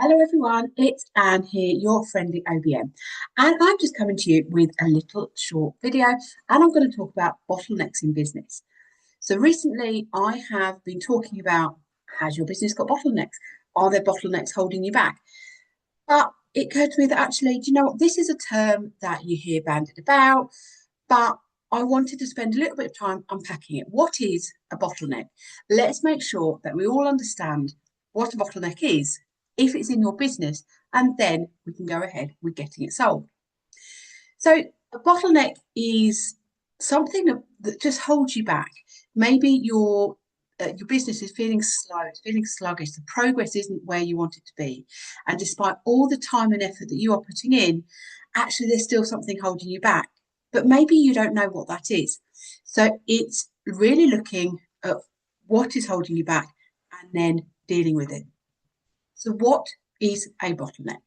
Hello everyone, it's Anne here, your friendly OBM, and I'm just coming to you with a little short video, and I'm going to talk about bottlenecks in business. So recently I have been talking about, has your business got bottlenecks? Are there bottlenecks holding you back? But it occurred to me that actually, do you know what? This is a term that you hear bandied about, but I wanted to spend a little bit of time unpacking it. What is a bottleneck? Let's make sure that we all understand what a bottleneck is, if it's in your business, and then we can go ahead with getting it solved. So, a bottleneck is something that just holds you back. Maybe your business is feeling slow, it's feeling sluggish, the progress isn't where you want it to be. And despite all the time and effort that you are putting in, actually there's still something holding you back. But maybe you don't know what that is. So it's really looking at what is holding you back and then dealing with it. So what is a bottleneck?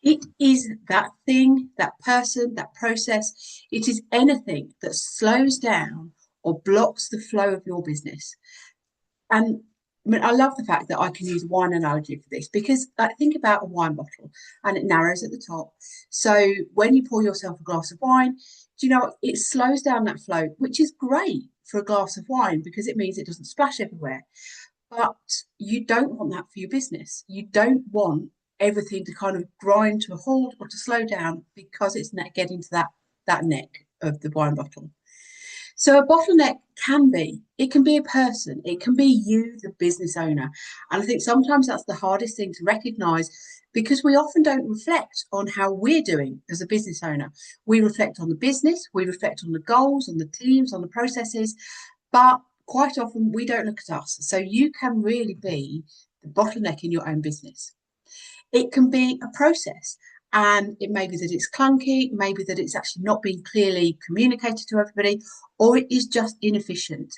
It is that thing, that person, that process. It is anything that slows down or blocks the flow of your business. And I mean, I love the fact that I can use wine analogy for this because, like, think about a wine bottle and it narrows at the top. So when you pour yourself a glass of wine, do you know what? It slows down that flow, which is great for a glass of wine because it means it doesn't splash everywhere. But you don't want that for your business. You don't want everything to kind of grind to a halt or to slow down because it's not getting to that neck of the wine bottle. So a bottleneck it can be a person, it can be you, the business owner. And I think sometimes that's the hardest thing to recognize because we often don't reflect on how we're doing as a business owner. We reflect on the business, we reflect on the goals, on the teams, on the processes, but quite often we don't look at us. So you can really be the bottleneck in your own business. It can be a process. And it may be that it's clunky, maybe that it's actually not being clearly communicated to everybody, or it is just inefficient.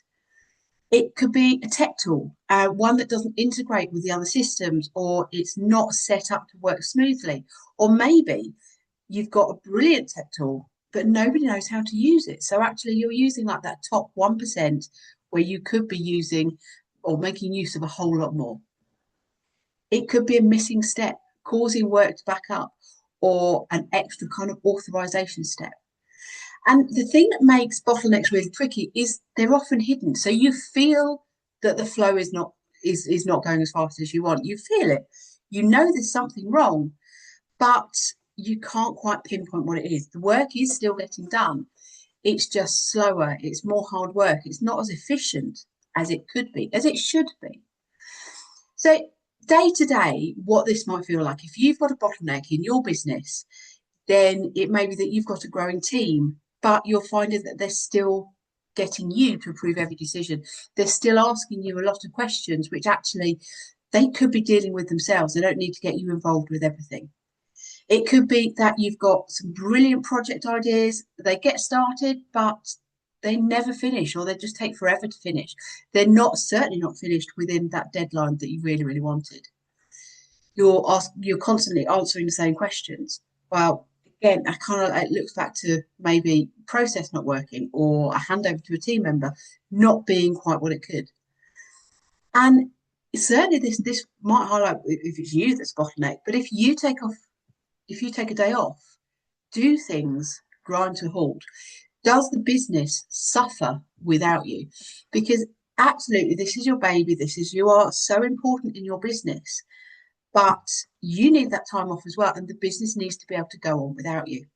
It could be a tech tool, one that doesn't integrate with the other systems, or it's not set up to work smoothly. Or maybe you've got a brilliant tech tool, but nobody knows how to use it. So actually, you're using like that top 1% where you could be using or making use of a whole lot more. It could be a missing step, causing work to back up, or an extra kind of authorization step. And the thing that makes bottlenecks really tricky is they're often hidden. So you feel that the flow is not going as fast as you want. You feel it. You know there's something wrong, but you can't quite pinpoint what it is. The work is still getting done. It's just slower. It's more hard work. It's not as efficient as it could be, as it should be. So day to day, what this might feel like, if you've got a bottleneck in your business, then it may be that you've got a growing team, but you're finding that they're still getting you to approve every decision. They're still asking you a lot of questions, which actually they could be dealing with themselves. They don't need to get you involved with everything. It could be that you've got some brilliant project ideas, they get started, but they never finish, or they just take forever to finish. They're certainly not finished within that deadline that you really, really wanted. You're constantly answering the same questions. Well, again, I kind of it looks back to maybe process not working or a handover to a team member not being quite what it could. And certainly this might highlight if it's you that's bottleneck, but if you take a day off, do things grind to a halt? Does the business suffer without you? Because absolutely, this is your baby. You are so important in your business, but you need that time off as well. And the business needs to be able to go on without you.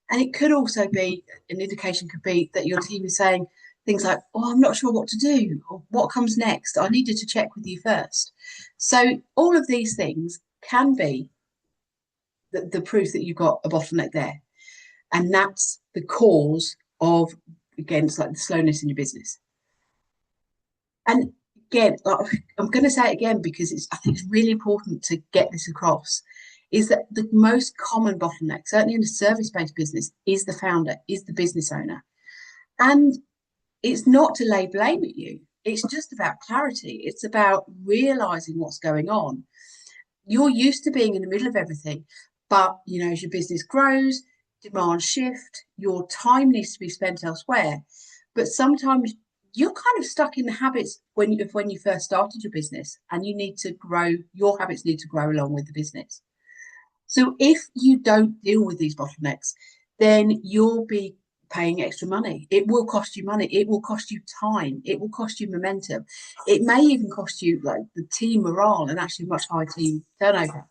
And it could also be an indication could be that your team is saying things like, oh, I'm not sure what to do, or what comes next. I needed to check with you first. So all of these things can be the proof that you've got a bottleneck there. And that's the cause of, again, it's like the slowness in your business. And again, I'm going to say it again because I think it's really important to get this across, is that the most common bottleneck, certainly in a service-based business, is the founder, is the business owner. And it's not to lay blame at you. It's just about clarity. It's about realizing what's going on. You're used to being in the middle of everything, but as your business grows, demands shift, your time needs to be spent elsewhere. But sometimes you're kind of stuck in the habits when you first started your business, and you need to grow. Your habits need to grow along with the business. So if you don't deal with these bottlenecks, then you'll be paying extra money. It will cost you money. It will cost you time. It will cost you momentum. It may even cost you like the team morale and actually much higher team turnover.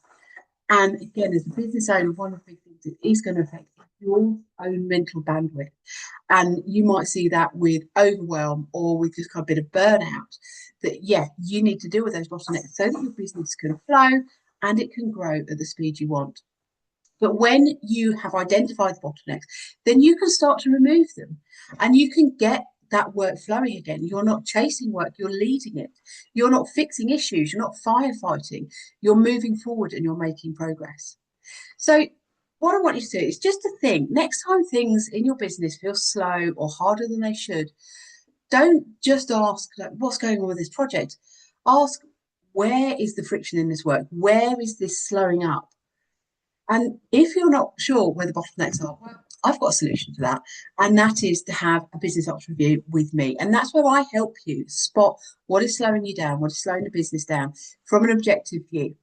And again, as a business owner, one of the big things it is going to affect your own mental bandwidth. And you might see that with overwhelm or with just kind of a bit of burnout, that, yeah, you need to deal with those bottlenecks so that your business can flow and it can grow at the speed you want. But when you have identified the bottlenecks, then you can start to remove them and you can get that work flowing again. You're not chasing work, you're leading it. You're not fixing issues, you're not firefighting. You're moving forward and you're making progress. So, what I want you to do is just to think next time things in your business feel slow or harder than they should, don't just ask, like, what's going on with this project? Ask, where is the friction in this work? Where is this slowing up? And if you're not sure where the bottlenecks are, well, I've got a solution to that. And that is to have a business ops review with me. And that's where I help you spot what is slowing you down, what is slowing the business down from an objective view.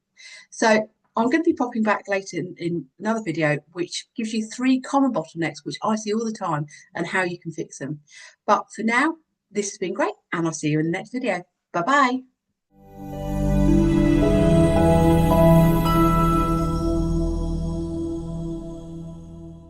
So I'm going to be popping back later in another video, which gives you 3 common bottlenecks, which I see all the time, and how you can fix them. But for now, this has been great, and I'll see you in the next video. Bye-bye.